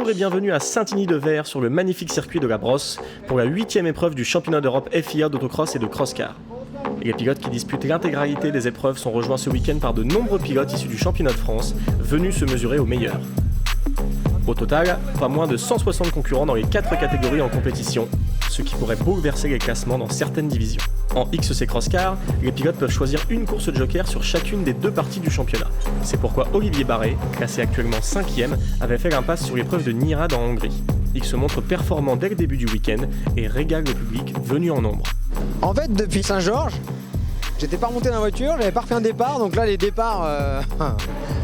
Bonjour et bienvenue à Saint-Igny-de-Vert sur le magnifique circuit de la Brosse pour la 8e épreuve du championnat d'Europe FIA d'autocross et de cross-car. Et les pilotes qui disputent l'intégralité des épreuves sont rejoints ce week-end par de nombreux pilotes issus du championnat de France, venus se mesurer aux meilleurs. Au total, pas moins de 160 concurrents dans les 4 catégories en compétition, ce qui pourrait bouleverser les classements dans certaines divisions. En XC Cross-Car, les pilotes peuvent choisir une course de joker sur chacune des 2 parties du championnat. C'est pourquoi Olivier Barré, classé actuellement 5e, avait fait l'impasse sur l'épreuve de Nierad en Hongrie. Il se montre performant dès le début du week-end et régale le public venu en nombre. En fait, depuis Saint-Georges, j'étais pas remonté dans la voiture, j'avais pas refait un départ, donc là les départs,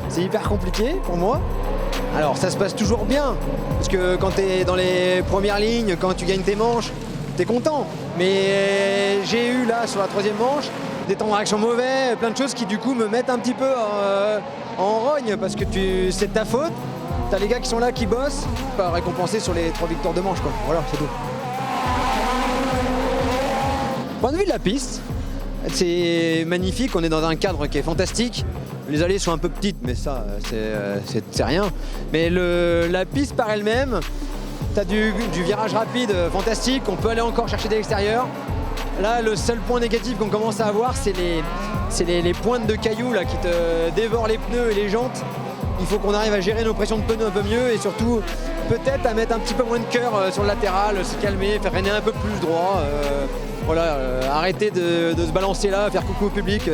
c'est hyper compliqué pour moi. Alors ça se passe toujours bien, parce que quand tu es dans les premières lignes, quand tu gagnes tes manches, tu es content. Mais j'ai eu là sur la 3e manche des temps de réaction mauvais, plein de choses qui du coup me mettent un petit peu en rogne, parce que c'est de ta faute. T'as les gars qui sont là, qui bossent, pas récompensés sur les 3 victoires de manche, quoi. Voilà, c'est tout. Point de vue de la piste, c'est magnifique, on est dans un cadre qui est fantastique. Les allées sont un peu petites, mais ça, c'est rien. Mais la piste par elle-même, tu as du virage rapide fantastique, on peut aller encore chercher de l'extérieur. Là, le seul point négatif qu'on commence à avoir, c'est les pointes de cailloux là, qui te dévorent les pneus et les jantes. Il faut qu'on arrive à gérer nos pressions de pneus un peu mieux et surtout, peut-être à mettre un petit peu moins de cœur sur le latéral, se calmer, faire freiner un peu plus droit. Voilà, arrêter de se balancer là, faire coucou au public,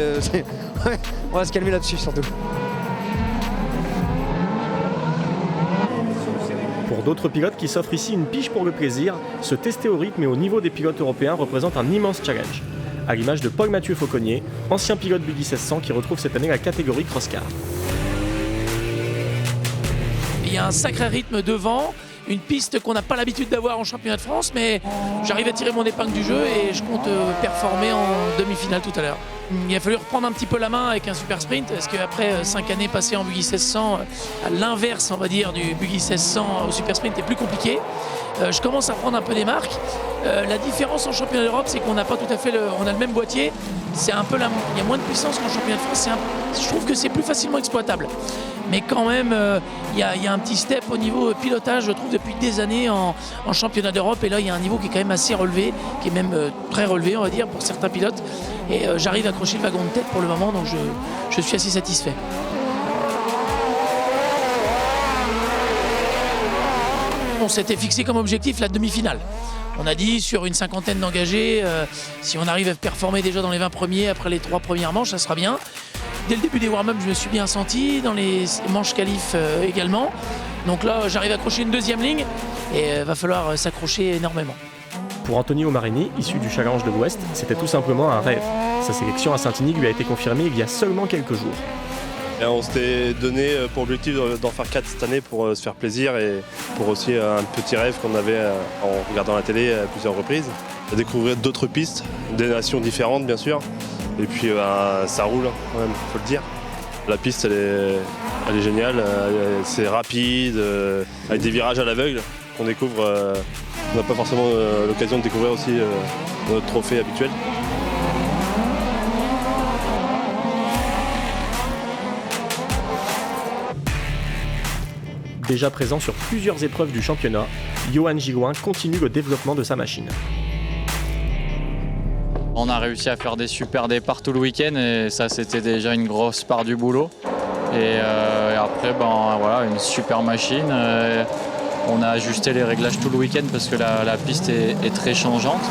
on va se calmer là-dessus surtout. Pour d'autres pilotes qui s'offrent ici une pige pour le plaisir, se tester au rythme et au niveau des pilotes européens représente un immense challenge. À l'image de Paul-Mathieu Fauconnier, ancien pilote Buggy 1600 qui retrouve cette année la catégorie cross-car. Il y a un sacré rythme devant. Une piste qu'on n'a pas l'habitude d'avoir en championnat de France, mais j'arrive à tirer mon épingle du jeu et je compte performer en demi-finale tout à l'heure. Il a fallu reprendre un petit peu la main avec un super sprint, parce qu'après 5 années passées en Buggy 1600, à l'inverse on va dire du Buggy 1600 au super sprint est plus compliqué. Je commence à prendre un peu des marques. La différence en championnat d'Europe, c'est qu'on n'a pas tout à fait on a le même boîtier. C'est un peu il y a moins de puissance qu'en championnat de France. Je trouve que c'est plus facilement exploitable. Mais quand même, il y a un petit step au niveau pilotage, je trouve, depuis des années en championnat d'Europe. Et là, il y a un niveau qui est quand même assez relevé, qui est même très relevé, on va dire, pour certains pilotes. Et j'arrive à accrocher le wagon de tête pour le moment, donc je suis assez satisfait. On s'était fixé comme objectif la demi-finale. On a dit sur une 50aine d'engagés, si on arrive à performer déjà dans les 20 premiers après les 3 premières manches, ça sera bien. Dès le début des warm-up, je me suis bien senti, dans les manches qualif également. Donc là, j'arrive à accrocher une 2e ligne et va falloir s'accrocher énormément. Pour Antonio Marini, issu du Challenge de l'Ouest, c'était tout simplement un rêve. Sa sélection à Saint-Igny lui a été confirmée il y a seulement quelques jours. Et on s'était donné pour objectif d'en faire 4 cette année pour se faire plaisir et pour aussi un petit rêve qu'on avait en regardant la télé à plusieurs reprises. Découvrir d'autres pistes, des nations différentes bien sûr. Et puis ça roule quand même, faut le dire. La piste elle est géniale, c'est rapide, avec des virages à l'aveugle qu'on découvre. On n'a pas forcément l'occasion de découvrir aussi notre trophée habituel. Déjà présent sur plusieurs épreuves du championnat, Johan Gilloin continue le développement de sa machine. On a réussi à faire des super départs tout le week-end et ça c'était déjà une grosse part du boulot. Et après voilà, une super machine. On a ajusté les réglages tout le week-end parce que la piste est très changeante.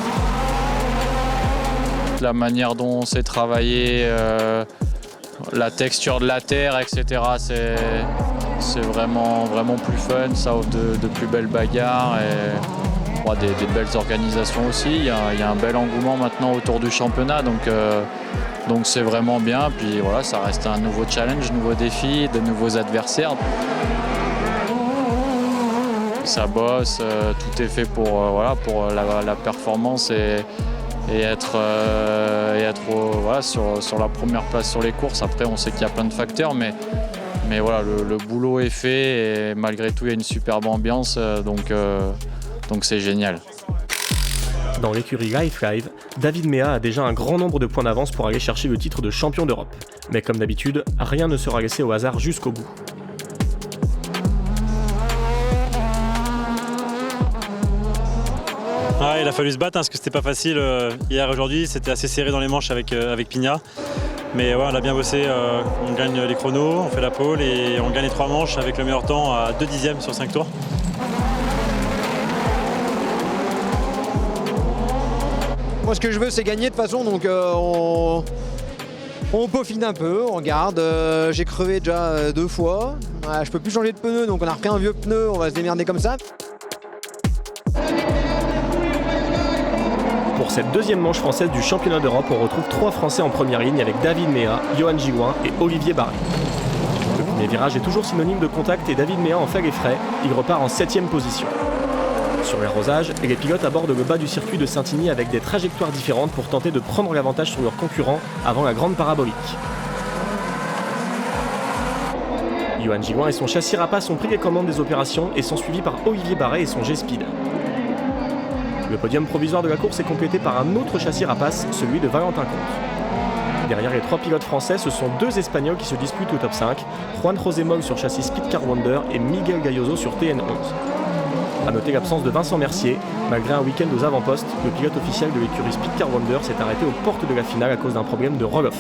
La manière dont on s'est travaillé, la texture de la terre, etc. C'est vraiment plus fun, ça offre de plus belles bagarres et des belles organisations aussi. Il y a un bel engouement maintenant autour du championnat, donc c'est vraiment bien. Puis voilà, ça reste un nouveau challenge, nouveau défi, de nouveaux adversaires. Ça bosse, tout est fait pour la performance et être sur la première place sur les courses. Après, on sait qu'il y a plein de facteurs, mais voilà, le boulot est fait et malgré tout, il y a une superbe ambiance, donc c'est génial. Dans l'écurie Life Live, David Mea a déjà un grand nombre de points d'avance pour aller chercher le titre de champion d'Europe. Mais comme d'habitude, rien ne sera laissé au hasard jusqu'au bout. Ouais, il a fallu se battre parce que c'était pas facile hier et aujourd'hui, c'était assez serré dans les manches avec Pigna. Mais ouais, on a bien bossé, on gagne les chronos, on fait la pole et on gagne les 3 manches avec le meilleur temps à 2 dixièmes sur 5 tours. Moi ce que je veux c'est gagner de toute façon, donc on peaufine un peu, on regarde. J'ai crevé déjà 2 fois, je peux plus changer de pneu donc on a repris un vieux pneu, on va se démerder comme ça. Pour cette deuxième manche française du championnat d'Europe, on retrouve 3 Français en première ligne avec David Mea, Johan Giguin et Olivier Barré. Le premier virage est toujours synonyme de contact et David Mea en fait les frais, il repart en 7ème position. Sur les rosages, les pilotes abordent le bas du circuit de Saint-Igny avec des trajectoires différentes pour tenter de prendre l'avantage sur leurs concurrents avant la grande parabolique. Johan Giguin et son châssis Rapace ont pris les commandes des opérations et sont suivis par Olivier Barré et son G-Speed. Le podium provisoire de la course est complété par un autre châssis Rapace, celui de Valentin Conte. Derrière les 3 pilotes français, ce sont 2 Espagnols qui se disputent au top 5, Juan José Moll sur châssis Speedcar Wonder et Miguel Galloso sur TN11. A noter l'absence de Vincent Mercier. Malgré un week-end aux avant-postes, le pilote officiel de l'écurie Speedcar Wonder s'est arrêté aux portes de la finale à cause d'un problème de roll-off.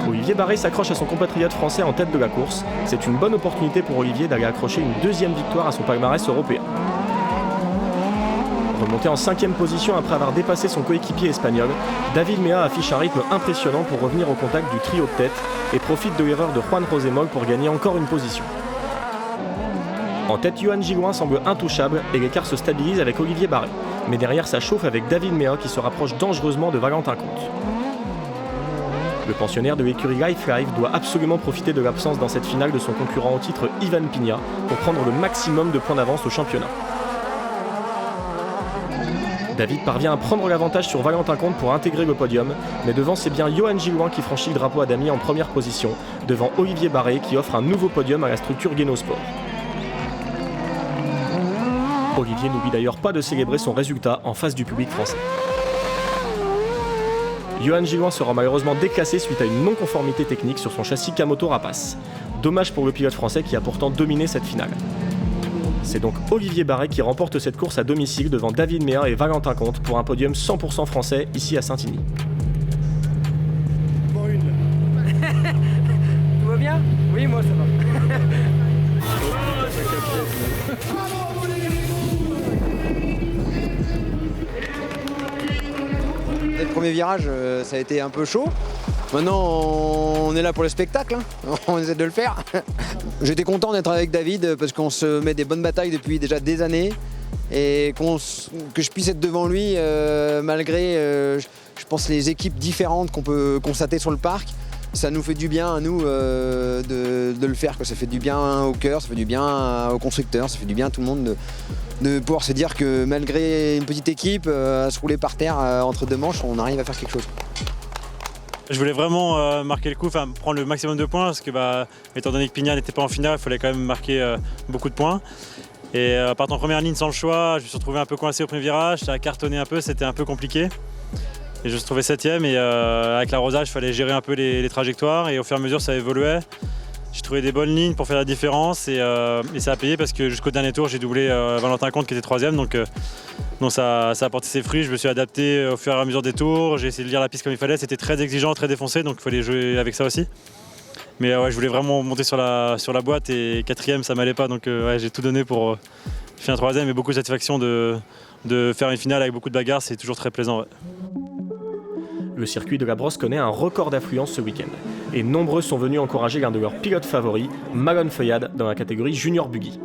Olivier Barré s'accroche à son compatriote français en tête de la course. C'est une bonne opportunité pour Olivier d'aller accrocher une 2e victoire à son palmarès européen. Remonté en 5ème position après avoir dépassé son coéquipier espagnol, David Mea affiche un rythme impressionnant pour revenir au contact du trio de tête et profite de l'erreur de Juan José Moll pour gagner encore une position. En tête, Johan Giguin semble intouchable et l'écart se stabilise avec Olivier Barré. Mais derrière, ça chauffe avec David Mea qui se rapproche dangereusement de Valentin Conte. Le pensionnaire de l'écurie Life Live doit absolument profiter de l'absence dans cette finale de son concurrent au titre Ivan Pigna pour prendre le maximum de points d'avance au championnat. David parvient à prendre l'avantage sur Valentin Conte pour intégrer le podium, mais devant c'est bien Johan Giguin qui franchit le drapeau à damier en première position, devant Olivier Barré qui offre un nouveau podium à la structure Guénosport. Olivier n'oublie d'ailleurs pas de célébrer son résultat en face du public français. Johan Giguin sera malheureusement déclassé suite à une non-conformité technique sur son châssis Kamoto Rapace. Dommage pour le pilote français qui a pourtant dominé cette finale. C'est donc Olivier Barré qui remporte cette course à domicile devant David Mea et Valentin Conte pour un podium 100% français ici à Saint-Igny. Bon, une. Tout va bien? Oui, moi ça va. Dès le premier virage, ça a été un peu chaud. Maintenant, on est là pour le spectacle, hein. On essaie de le faire. J'étais content d'être avec David parce qu'on se met des bonnes batailles depuis déjà des années et que je puisse être devant lui malgré, je pense, les équipes différentes qu'on peut constater sur le parc. Ça nous fait du bien à nous de le faire, quoi. Ça fait du bien au cœur, ça fait du bien aux constructeurs, ça fait du bien à tout le monde de pouvoir se dire que malgré une petite équipe, à se rouler par terre entre 2 manches, on arrive à faire quelque chose. Je voulais vraiment marquer le coup, prendre le maximum de points parce que étant donné que Pigna n'était pas en finale, il fallait quand même marquer beaucoup de points. Et partant en première ligne sans le choix, je me suis retrouvé un peu coincé au premier virage, ça a cartonné un peu, c'était un peu compliqué. Et je me suis trouvé 7ème et avec l'arrosage, il fallait gérer un peu les trajectoires et au fur et à mesure ça évoluait. J'ai trouvé des bonnes lignes pour faire la différence et ça a payé parce que jusqu'au dernier tour j'ai doublé Valentin Conte qui était 3ème, donc ça a porté ses fruits. Je me suis adapté au fur et à mesure des tours, j'ai essayé de lire la piste comme il fallait, c'était très exigeant, très défoncé, donc il fallait jouer avec ça aussi. Mais je voulais vraiment monter sur la boîte et 4ème ça m'allait pas, donc j'ai tout donné pour faire un 3ème et beaucoup de satisfaction de faire une finale avec beaucoup de bagarres, c'est toujours très plaisant. Ouais. Le circuit de la Brosse connaît un record d'affluence ce week-end. Et nombreux sont venus encourager l'un de leurs pilotes favoris, Malone Feuillade, dans la catégorie Junior Buggy.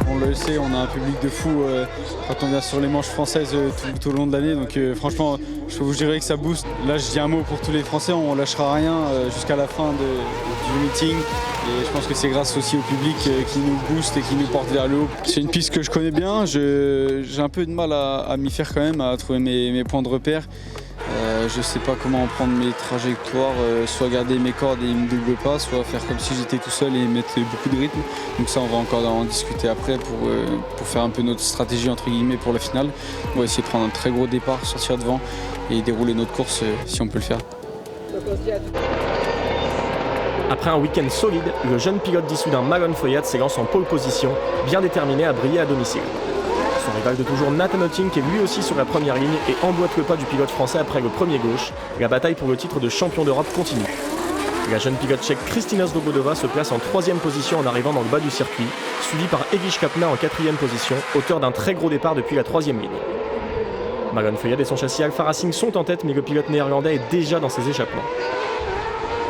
On le sait, on a un public de fou quand on vient sur les manches françaises tout au long de l'année. Donc franchement, je vous dirais que ça booste. Là, je dis un mot pour tous les Français, on lâchera rien jusqu'à la fin du meeting. Et je pense que c'est grâce aussi au public qui nous booste et qui nous porte vers le haut. C'est une piste que je connais bien, j'ai un peu de mal à m'y faire quand même, à trouver mes points de repère. Je ne sais pas comment prendre mes trajectoires, soit garder mes cordes et ils ne me doublent pas, soit faire comme si j'étais tout seul et mettre beaucoup de rythme. Donc ça, on va encore en discuter après pour faire un peu notre stratégie entre guillemets pour la finale. On va essayer de prendre un très gros départ, sortir devant et dérouler notre course si on peut le faire. Après un week-end solide, le jeune pilote d'Issoudun Malone Foyad s'élance en pole position, bien déterminé à briller à domicile. Son rival de toujours Nathan Otink est lui aussi sur la première ligne et emboîte le pas du pilote français après le premier gauche. La bataille pour le titre de champion d'Europe continue. La jeune pilote tchèque Kristina Svobodová se place en 3e position en arrivant dans le bas du circuit, suivie par Egiš Kapna en 4e position, auteur d'un très gros départ depuis la 3e ligne. Malone Foyad et son châssis Alfa Racing sont en tête, mais le pilote néerlandais est déjà dans ses échappements.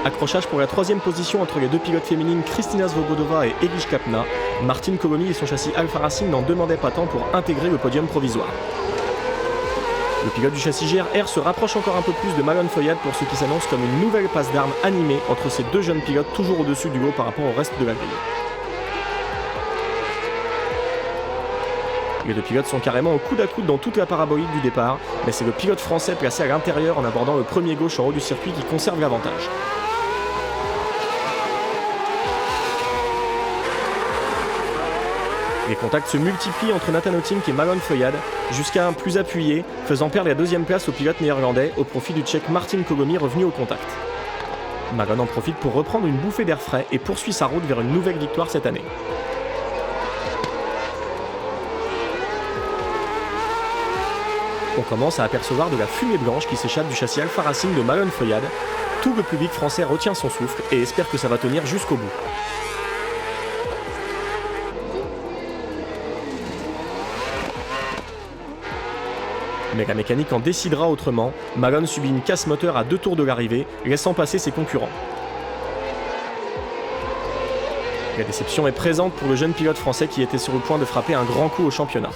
Accrochage pour la 3e position entre les deux pilotes féminines Kristina Svobodová et Egiš Kapna. Martine Kolomi et son châssis Alfa Racing n'en demandaient pas tant pour intégrer le podium provisoire. Le pilote du châssis GR se rapproche encore un peu plus de Malone Foyad pour ce qui s'annonce comme une nouvelle passe d'armes animée entre ces deux jeunes pilotes toujours au-dessus du lot par rapport au reste de la grille. Les deux pilotes sont carrément au coude à coude dans toute la parabolique du départ, mais c'est le pilote français placé à l'intérieur en abordant le premier gauche en haut du circuit qui conserve l'avantage. Les contacts se multiplient entre Nathan Otink et Malone Foyad, jusqu'à un plus appuyé, faisant perdre la 2e place au pilote néerlandais au profit du tchèque Martin Kolomi revenu au contact. Malone en profite pour reprendre une bouffée d'air frais et poursuit sa route vers une nouvelle victoire cette année. On commence à apercevoir de la fumée blanche qui s'échappe du châssis Alfa Racing de Malone Foyad. Tout le public français retient son souffle et espère que ça va tenir jusqu'au bout. Mais la mécanique en décidera autrement. Malone subit une casse moteur à 2 tours de l'arrivée, laissant passer ses concurrents. La déception est présente pour le jeune pilote français qui était sur le point de frapper un grand coup au championnat.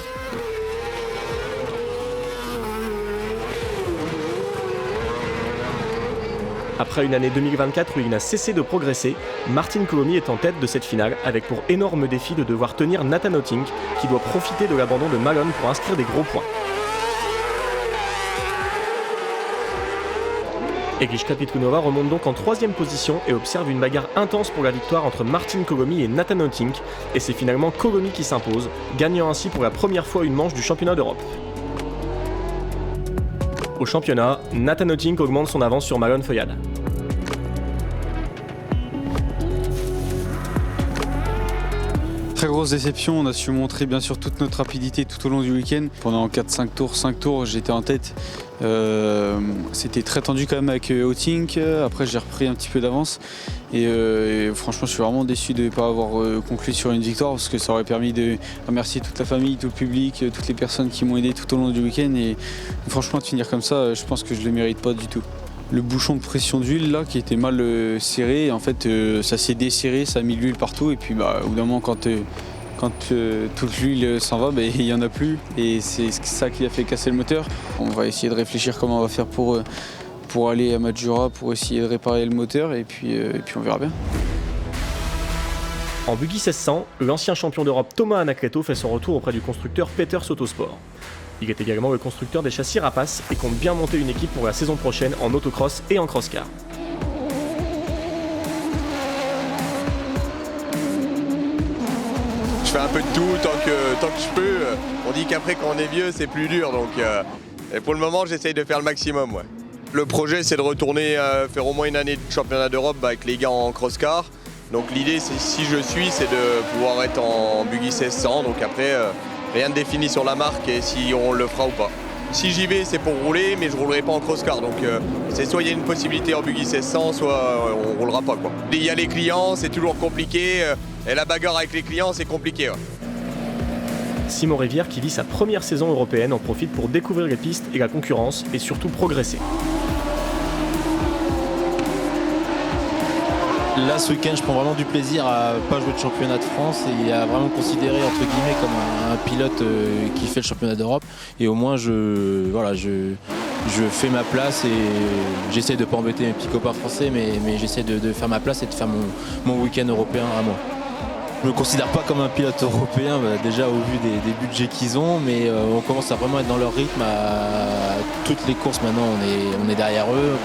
Après une année 2024 où il n'a cessé de progresser, Martin Kolomi est en tête de cette finale avec pour énorme défi de devoir tenir Nathan Otink qui doit profiter de l'abandon de Malone pour inscrire des gros points. Egiš Kapitkunova remonte donc en 3e position et observe une bagarre intense pour la victoire entre Martin Kolomi et Nathan Otink, et c'est finalement Kolomi qui s'impose, gagnant ainsi pour la première fois une manche du championnat d'Europe. Au championnat, Nathan Otink augmente son avance sur Malone Foyad. Très grosse déception, on a su montrer bien sûr toute notre rapidité tout au long du week-end. Pendant 4-5 tours, j'étais en tête. C'était très tendu quand même avec Otink. Après j'ai repris un petit peu d'avance. Et franchement je suis vraiment déçu de ne pas avoir conclu sur une victoire parce que ça aurait permis de remercier toute la famille, tout le public, toutes les personnes qui m'ont aidé tout au long du week-end. Et franchement de finir comme ça, je pense que je ne le mérite pas du tout. Le bouchon de pression d'huile là qui était mal serré, en fait ça s'est desserré, ça a mis de l'huile partout et puis au bout d'un moment quand toute l'huile s'en va, il n'y en a plus et c'est ça qui a fait casser le moteur. On va essayer de réfléchir comment on va faire pour aller à Maggiora pour essayer de réparer le moteur et puis on verra bien. En buggy 1600, l'ancien champion d'Europe Thomas Anacleto fait son retour auprès du constructeur Peters Autosport. Il est également le constructeur des châssis Rapace et compte bien monter une équipe pour la saison prochaine en autocross et en crosscar. Je fais un peu de tout tant que je peux. On dit qu'après quand on est vieux c'est plus dur donc pour le moment j'essaye de faire le maximum. Ouais. Le projet c'est de retourner faire au moins une année de championnat d'Europe avec les gars en crosscar. Donc l'idée c'est si je suis c'est de pouvoir être en buggy 1600 donc après rien de défini sur la marque et si on le fera ou pas. Si j'y vais, c'est pour rouler, mais je roulerai pas en crosscar. Donc c'est soit il y a une possibilité en buggy 1600, soit on roulera pas. Quoi. Il y a les clients, c'est toujours compliqué. Et la bagarre avec les clients, c'est compliqué. Ouais. Simon Rivière, qui vit sa première saison européenne, en profite pour découvrir les pistes et la concurrence et surtout progresser. Là, ce week-end, je prends vraiment du plaisir à pas jouer de championnat de France et à vraiment considérer entre guillemets comme un pilote qui fait le championnat d'Europe. Et au moins, je fais ma place et j'essaie de pas embêter mes petits copains français, mais j'essaie de faire ma place et de faire mon week-end européen à moi. Je me considère pas comme un pilote européen, déjà au vu des budgets qu'ils ont, mais on commence à vraiment être dans leur rythme. À toutes les courses maintenant, on est derrière eux.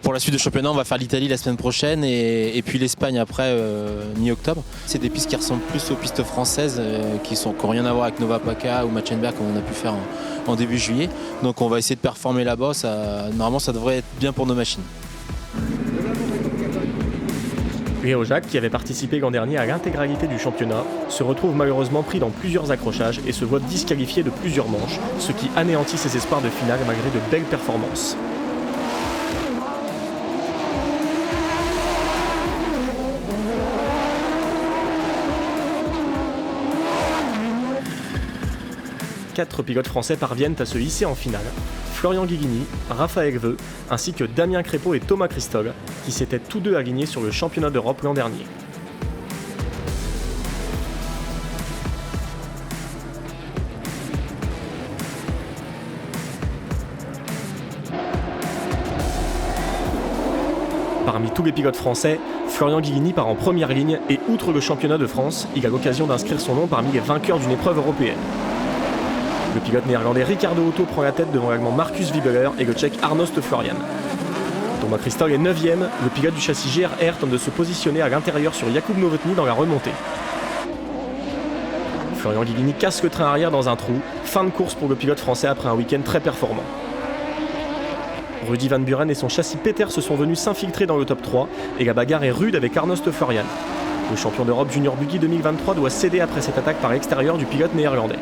Pour la suite de championnat, on va faire l'Italie la semaine prochaine et puis l'Espagne après mi-octobre. C'est des pistes qui ressemblent plus aux pistes françaises qui n'ont rien à voir avec Nova Paca ou Matchenberg comme on a pu faire en début juillet. Donc on va essayer de performer là-bas. Normalement, ça devrait être bien pour nos machines. Léo Jacques, qui avait participé l'an dernier à l'intégralité du championnat, se retrouve malheureusement pris dans plusieurs accrochages et se voit disqualifié de plusieurs manches, ce qui anéantit ses espoirs de finale malgré de belles performances. Quatre pilotes français parviennent à se hisser en finale. Florian Guigini, Raphaël Veu, ainsi que Damien Crépeau et Thomas Christol, qui s'étaient tous deux alignés sur le championnat d'Europe l'an dernier. Parmi tous les pilotes français, Florian Guigini part en première ligne et outre le championnat de France, il a l'occasion d'inscrire son nom parmi les vainqueurs d'une épreuve européenne. Le pilote néerlandais Ricardo Otto prend la tête devant l'allemand Marcus Wiebeler et le tchèque Arnost Florian. Thomas Christol est 9ème, le pilote du châssis GR tente de se positionner à l'intérieur sur Jakub Novotny dans la remontée. Florian Guigini casse le train arrière dans un trou, fin de course pour le pilote français après un week-end très performant. Rudy Van Buren et son châssis Peter se sont venus s'infiltrer dans le top 3 et la bagarre est rude avec Arnost Florian. Le champion d'Europe Junior Buggy 2023 doit céder après cette attaque par l'extérieur du pilote néerlandais.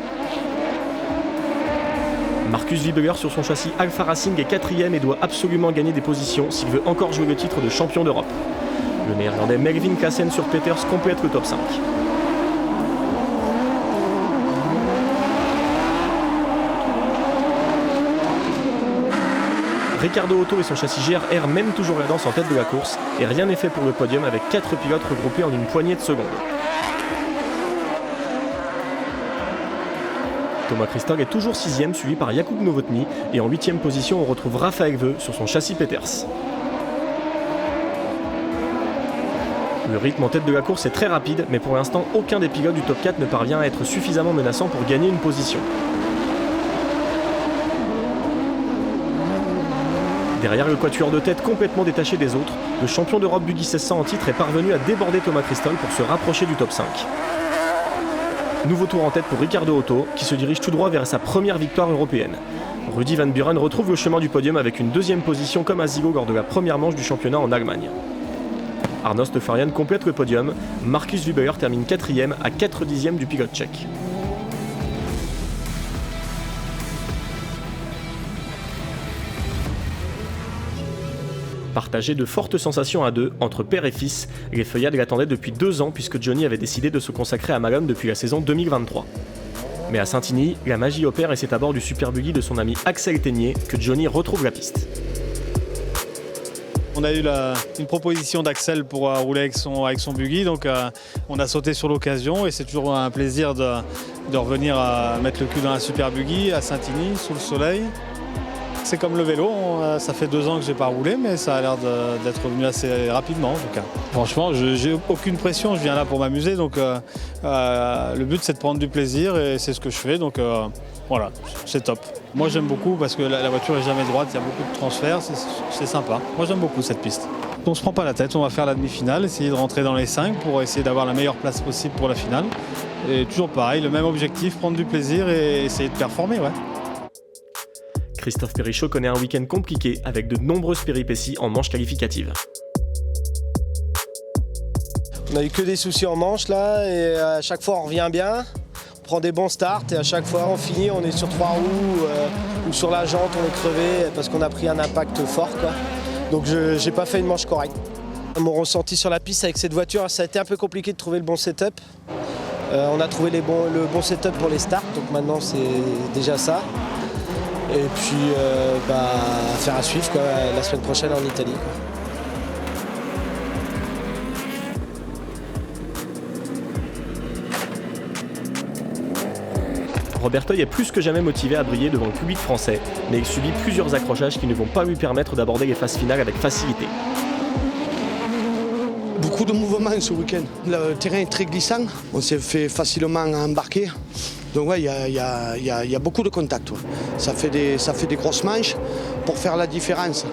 Marcus Wiebeler sur son châssis Alpha Racing est 4ème et doit absolument gagner des positions s'il veut encore jouer le titre de champion d'Europe. Le néerlandais Melvin Klassen sur Peters complète le top 5. Ricardo Otto et son châssis GR mènent toujours la danse en tête de la course et rien n'est fait pour le podium avec 4 pilotes regroupés en une poignée de secondes. Thomas Christol est toujours 6ème, suivi par Jakub Novotny, et en 8ème position on retrouve Raphaël Veu sur son châssis Peters. Le rythme en tête de la course est très rapide, mais pour l'instant aucun des pilotes du top 4 ne parvient à être suffisamment menaçant pour gagner une position. Derrière le quatuor de tête complètement détaché des autres, le champion d'Europe Buggy 1600 en titre est parvenu à déborder Thomas Christol pour se rapprocher du top 5. Nouveau tour en tête pour Ricardo Otto, qui se dirige tout droit vers sa première victoire européenne. Rudy Van Buren retrouve le chemin du podium avec une 2ème position comme à Zigo lors de la première manche du championnat en Allemagne. Arnost Florian complète le podium, Marcus Wiebeler termine 4ème à 4/10 du pilote tchèque. Partagé de fortes sensations à deux, entre père et fils, les feuillades l'attendaient depuis 2 ans puisque Johnny avait décidé de se consacrer à Malone depuis la saison 2023. Mais à Saint-Igny, la magie opère et c'est à bord du Super Buggy de son ami Axel Ténier que Johnny retrouve la piste. On a eu une proposition d'Axel pour rouler avec son buggy, donc on a sauté sur l'occasion et c'est toujours un plaisir de revenir mettre le cul dans un Super Buggy à Saint-Igny, sous le soleil. C'est comme le vélo, ça fait 2 ans que je n'ai pas roulé, mais ça a l'air d'être revenu assez rapidement en tout cas. Franchement, j'ai aucune pression, je viens là pour m'amuser, donc le but c'est de prendre du plaisir et c'est ce que je fais, donc voilà, c'est top. Moi j'aime beaucoup parce que la voiture n'est jamais droite, il y a beaucoup de transferts, c'est sympa. Moi j'aime beaucoup cette piste. On ne se prend pas la tête, on va faire la demi-finale, essayer de rentrer dans les 5 pour essayer d'avoir la meilleure place possible pour la finale. Et toujours pareil, le même objectif, prendre du plaisir et essayer de performer, ouais. Christophe Périchot connaît un week-end compliqué avec de nombreuses péripéties en manche qualificative. On a eu que des soucis en manche là et à chaque fois on revient bien, on prend des bons starts et à chaque fois on finit, on est sur 3 roues ou sur la jante, on est crevé parce qu'on a pris un impact fort quoi. Donc j'ai pas fait une manche correcte. Mon ressenti sur la piste avec cette voiture, ça a été un peu compliqué de trouver le bon setup. On a trouvé le bon setup pour les starts, donc maintenant c'est déjà ça. Et puis affaire à suivre quoi, la semaine prochaine en Italie. Quoi. Roberto est plus que jamais motivé à briller devant le public français, mais il subit plusieurs accrochages qui ne vont pas lui permettre d'aborder les phases finales avec facilité. Beaucoup de mouvements ce week-end. Le terrain est très glissant, on s'est fait facilement embarquer. Donc ouais, il y a beaucoup de contacts. Ouais. Ça fait des grosses manches. Pour faire la différence,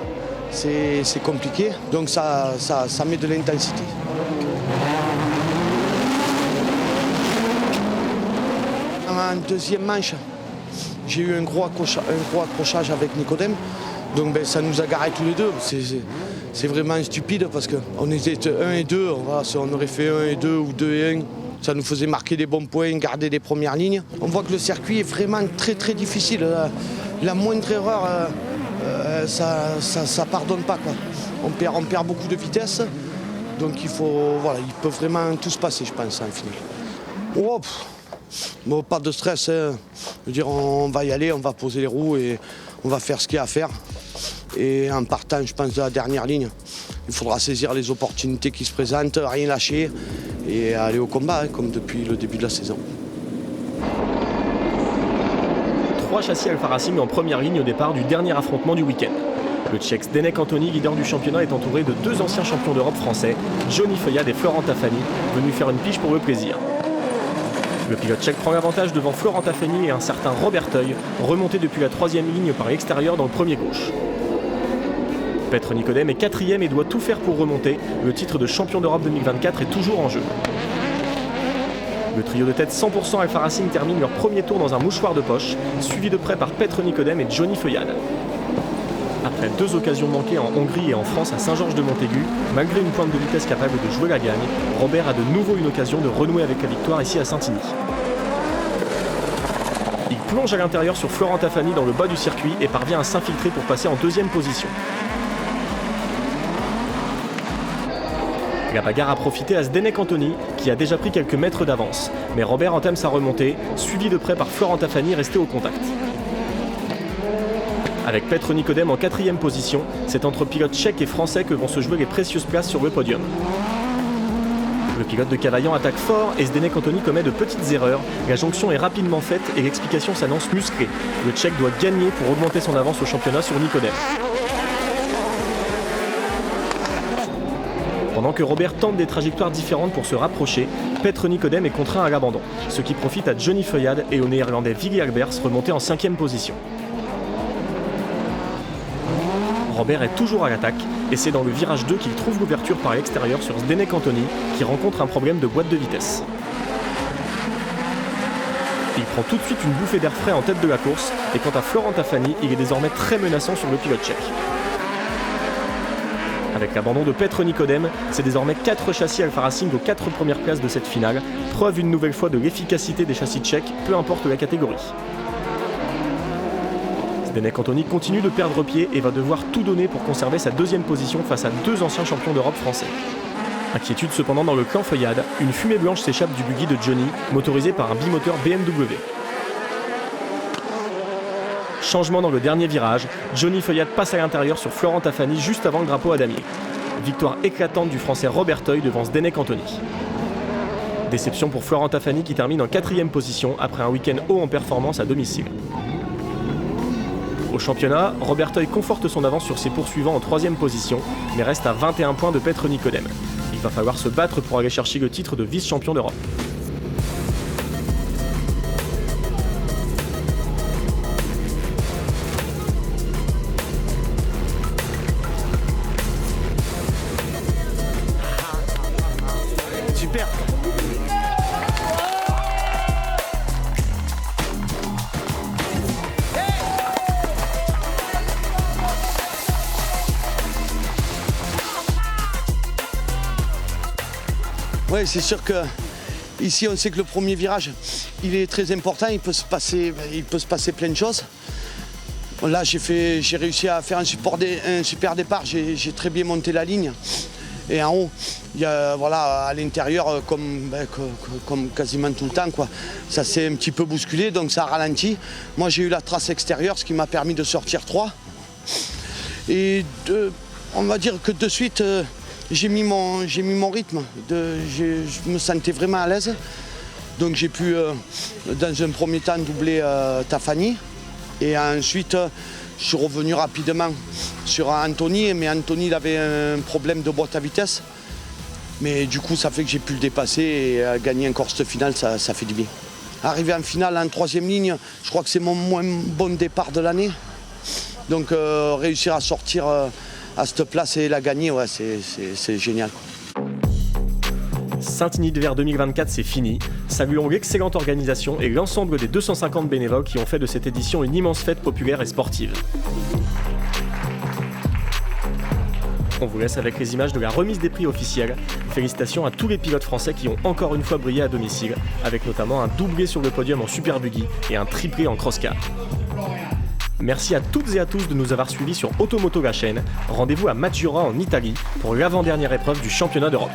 c'est compliqué. Donc ça met de l'intensité. En deuxième manche, j'ai eu un gros accrochage avec Nicodème. Donc ça nous a garés tous les deux. c'est vraiment stupide parce qu'on était 1 et 2. Voilà, si on aurait fait 1 et 2 ou 2 et 1, ça nous faisait marquer des bons points, garder des premières lignes. On voit que le circuit est vraiment très très difficile. La moindre erreur, ça pardonne pas, quoi. On perd beaucoup de vitesse. Donc il peut vraiment tout se passer, je pense, en finale. Oh, bon, pas de stress. Hein. Je veux dire, on va y aller, on va poser les roues et on va faire ce qu'il y a à faire. Et en partant, je pense, de la dernière ligne, il faudra saisir les opportunités qui se présentent, rien lâcher et aller au combat, hein, comme depuis le début de la saison. 3 châssis Alfa Racing en première ligne au départ du dernier affrontement du week-end. Le Tchèque Zdeněk Antoni, leader du championnat, est entouré de 2 anciens champions d'Europe français, Johnny Feuillade et Florent Tafani, venus faire une pige pour le plaisir. Le pilote tchèque prend l'avantage devant Florent Tafani et un certain Robert Teuil, remonté depuis la 3e ligne par l'extérieur dans le premier gauche. Petr Nicodème est 4e et doit tout faire pour remonter. Le titre de champion d'Europe 2024 est toujours en jeu. Le trio de tête 100% Alfa Racing termine leur premier tour dans un mouchoir de poche, suivi de près par Petr Nicodème et Johnny Feuillade. Après 2 occasions manquées en Hongrie et en France à Saint-Georges-de-Montaigu, malgré une pointe de vitesse capable de jouer la gagne, Robert a de nouveau une occasion de renouer avec la victoire ici à Saint-Igny. Il plonge à l'intérieur sur Florent Tafani dans le bas du circuit et parvient à s'infiltrer pour passer en 2e position. La bagarre a profité à Zdeněk Antoni, qui a déjà pris quelques mètres d'avance, mais Robert entame sa remontée, suivi de près par Florent Tafani resté au contact. Avec Petr Nicodème en 4e position, c'est entre pilotes tchèques et français que vont se jouer les précieuses places sur le podium. Le pilote de Cavaillant attaque fort et Zdeněk Antoni commet de petites erreurs. La jonction est rapidement faite et l'explication s'annonce musclée. Le Tchèque doit gagner pour augmenter son avance au championnat sur Nicodème. Pendant que Robert tente des trajectoires différentes pour se rapprocher, Petr Nicodème est contraint à l'abandon, ce qui profite à Johnny Feuillade et au néerlandais Willy Albers remonté en 5e position. Robert est toujours à l'attaque et c'est dans le virage 2 qu'il trouve l'ouverture par l'extérieur sur Zdeněk Antoni qui rencontre un problème de boîte de vitesse. Il prend tout de suite une bouffée d'air frais en tête de la course et quant à Florent Tafani, il est désormais très menaçant sur le pilote tchèque. Avec l'abandon de Petr Nicodème, c'est désormais 4 châssis Alfa Racing aux 4 premières places de cette finale, preuve une nouvelle fois de l'efficacité des châssis tchèques, peu importe la catégorie. Zdeněk Antoni continue de perdre pied et va devoir tout donner pour conserver sa 2e position face à 2 anciens champions d'Europe français. Inquiétude cependant dans le clan Feuillade, une fumée blanche s'échappe du buggy de Johnny, motorisé par un bimoteur BMW. Changement dans le dernier virage, Johnny Feuillade passe à l'intérieur sur Florent Tafani juste avant le drapeau à damier. Victoire éclatante du français Robert Teuil devant Zdeněk Antoni. Déception pour Florent Tafani qui termine en 4e position après un week-end haut en performance à domicile. Au championnat, Robert Teuil conforte son avance sur ses poursuivants en 3e position, mais reste à 21 points de Petr Nicodème. Il va falloir se battre pour aller chercher le titre de vice-champion d'Europe. Super. Oui, c'est sûr que ici on sait que le premier virage il est très important, il peut se passer plein de choses. Là j'ai réussi à faire un super départ, j'ai très bien monté la ligne. Et en haut, il y a, voilà, à l'intérieur, comme quasiment tout le temps, quoi, ça s'est un petit peu bousculé, donc ça a ralenti. Moi j'ai eu la trace extérieure, ce qui m'a permis de sortir 3. Et on va dire que de suite, j'ai mis mon rythme, je me sentais vraiment à l'aise. Donc j'ai pu, dans un premier temps, doubler Tafani. Et ensuite, je suis revenu rapidement sur Antoni, mais Antoni il avait un problème de boîte à vitesse. Mais du coup, ça fait que j'ai pu le dépasser et gagner encore cette finale, ça fait du bien. Arrivé en finale en 3e ligne, je crois que c'est mon moins bon départ de l'année. Donc réussir à sortir à cette place et la gagner, ouais, c'est génial. Saint-Igny-de-Verre 2024, c'est fini. Saluons l'excellente organisation et l'ensemble des 250 bénévoles qui ont fait de cette édition une immense fête populaire et sportive. On vous laisse avec les images de la remise des prix officiels. Félicitations à tous les pilotes français qui ont encore une fois brillé à domicile, avec notamment un doublé sur le podium en Super Buggy et un triplé en Cross-Car. Merci à toutes et à tous de nous avoir suivis sur Automoto la chaîne. Rendez-vous à Maggiora en Italie pour l'avant-dernière épreuve du championnat d'Europe.